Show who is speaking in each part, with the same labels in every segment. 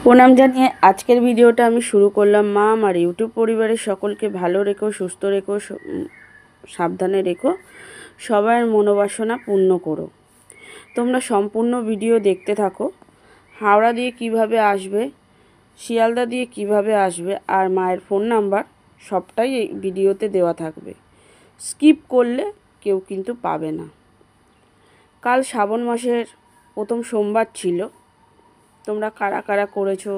Speaker 1: প্রণাম জানিয়ে আজকের ভিডিওটা আমি শুরু করলাম। মা আমার ইউটিউব পরিবারের সকলকে ভালো রেখো, সুস্থ রেখো, সাবধানে রেখো, সবার মনোবাসনা পূর্ণ করো। তোমরা সম্পূর্ণ ভিডিও দেখতে থাকো। হাওড়া দিয়ে কিভাবে আসবে, শিয়ালদা দিয়ে কিভাবে আসবে, আর মায়ের ফোন নাম্বার সবটাই এই ভিডিওতে দেওয়া থাকবে। স্কিপ করলে কেউ কিন্তু পাবে না। কাল শ্রাবণ মাসের প্রথম সোমবার ছিল। তোমরা কারা কারা করেছো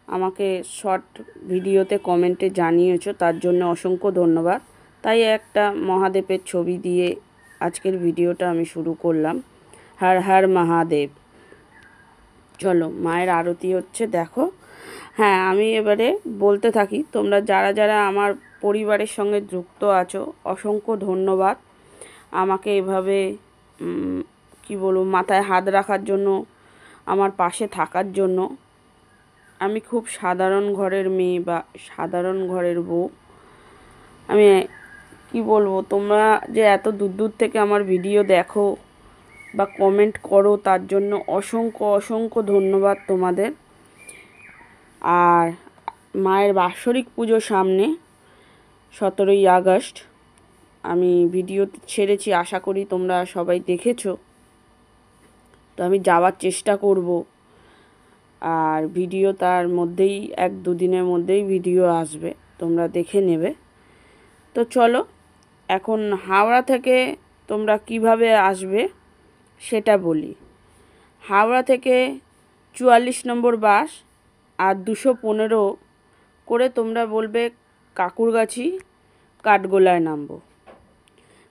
Speaker 1: আমাকে শর্ট ভিডিওতে কমেন্টে জানিয়েছো, তার জন্য অসংখ্য ধন্যবাদ। তাই একটা মহাদেবের ছবি দিয়ে আজকের ভিডিওটা আমি শুরু করলাম। হর হর মহাদেব। চলো, মায়ের আরতি হচ্ছে, দেখো। হ্যাঁ, আমি এবারে বলতে থাকি। তোমরা যারা যারা আমার পরিবারের সঙ্গে যুক্ত আছো, অসংখ্য ধন্যবাদ। আমাকে এভাবে কি বলবো, মাথায় হাত রাখার জন্য, আমার পাশে থাকার জন্য। আমি খুব সাধারণ ঘরের মেয়ে বা সাধারণ ঘরের বউ। আমি কি বলবো, তোমরা যে এত দূর দূর থেকে আমার ভিডিও দেখো বা কমেন্ট করো, তার জন্য অসংখ্য অসংখ্য ধন্যবাদ তোমাদের। আর মায়ের বাৎসরিক পুজো সামনে, 17ই আগস্ট আমি ভিডিও ছেড়েছি, আশা করি তোমরা সবাই দেখেছো। তো আমি যাওয়ার চেষ্টা করব, আর ভিডিও তার মধ্যেই 1-2 দিনের মধ্যেই ভিডিও আসবে, তোমরা দেখে নেবে। তো চলো, এখন হাওড়া থেকে তোমরা কিভাবে আসবে সেটা বলি। হাওড়া থেকে 44 নম্বর বাস আর 215 করে তোমরা বলবে কাকুরগাছি কাঠগোলায় নামবো।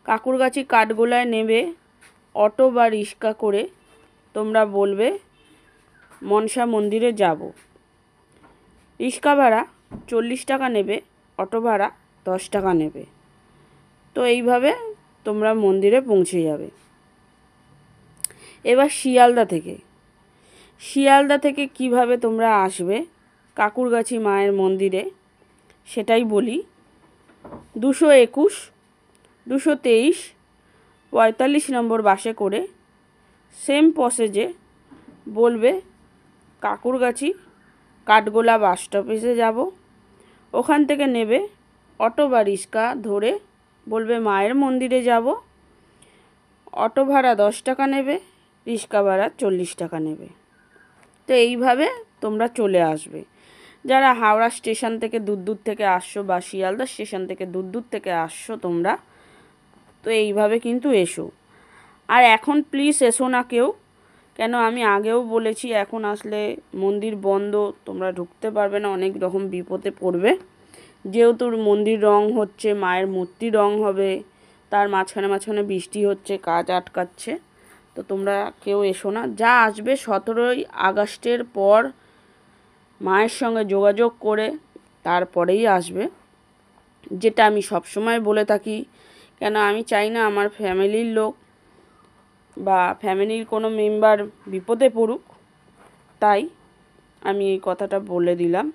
Speaker 1: কাকুরগাছি কাঠগোলায় নেবে অটো বা রিক্সা করে তোমরা বলবে মনসা মন্দিরে যাব। রিক্সা ভাড়া 40 টাকা নেবে, অটো ভাড়া 10 টাকা নেবে। তো এইভাবে তোমরা মন্দিরে পৌঁছে যাবে। এবার শিয়ালদা থেকে কিভাবে তোমরা আসবে কাকুরগাছি মায়ের মন্দিরে সেটাই বলি। 221, 223, 45 নম্বর বাসে করে সেম প্রসেসে বলবে কাকুরগাছি কাঠগোলা বাস স্টপেজে যাব। ওখান থেকে নেবে অটো বা রিক্সা ধরে বলবে মায়ের মন্দিরে যাব। অটো ভাড়া 10 টাকা নেবে, রিক্সা ভাড়া 40 টাকা নেবে। তো এইভাবে তোমরা চলে আসবে। যারা হাওড়া স্টেশন থেকে দূর দূর থেকে আসছো বা শিয়ালদা স্টেশন থেকে দূর দূর থেকে আসছো তোমরা, তো এইভাবে কিন্তু এসো। আর এখন প্লিজ এসো না কেউ, কেন আমি আগেও বলেছি, এখন আসলে মন্দির বন্ধ, তোমরা ঢুকতে পারবে না, অনেক রকম বিপদে পড়বে। যেহেতু মন্দির রং হচ্ছে, মায়ের মূর্তি রং হবে, তার মাঝখানে মাঝখানে বৃষ্টি হচ্ছে, কাজ আটকাচ্ছে। তো তোমরা কেউ এসো না। যা আসবে 17ই আগস্টের পর মায়ের সঙ্গে যোগাযোগ করে তারপরেই আসবে, যেটা আমি সবসময় বলে থাকি। কেন আমি চাই না আমার ফ্যামিলির লোক বা ফ্যামিলির কোনো মেম্বার বিপদে পড়ুক, তাই আমি এই কথাটা বলে দিলাম।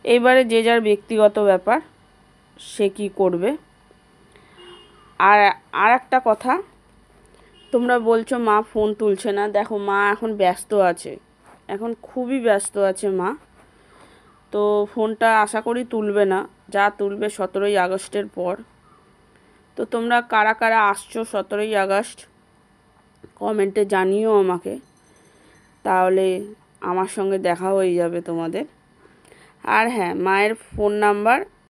Speaker 1: এইবারে যে যার ব্যক্তিগত ব্যাপার, সে কী করবে। আর একটা কথা, তোমরা বলছো মা ফোন তুলছে না। দেখো, মা এখন ব্যস্ত আছে, এখন খুবই ব্যস্ত আছে মা। তো ফোনটা আশা করি তুলবে না, যা তুলবে 17ই আগস্টের পর। তো তোমরা কারা কারা আসছো 17ই আগস্ট কমেন্টে জানিও আমাকে, তাহলে আমার সঙ্গে দেখা হয়ে যাবে তোমাদের। আর হ্যাঁ, মায়ের ফোন নাম্বার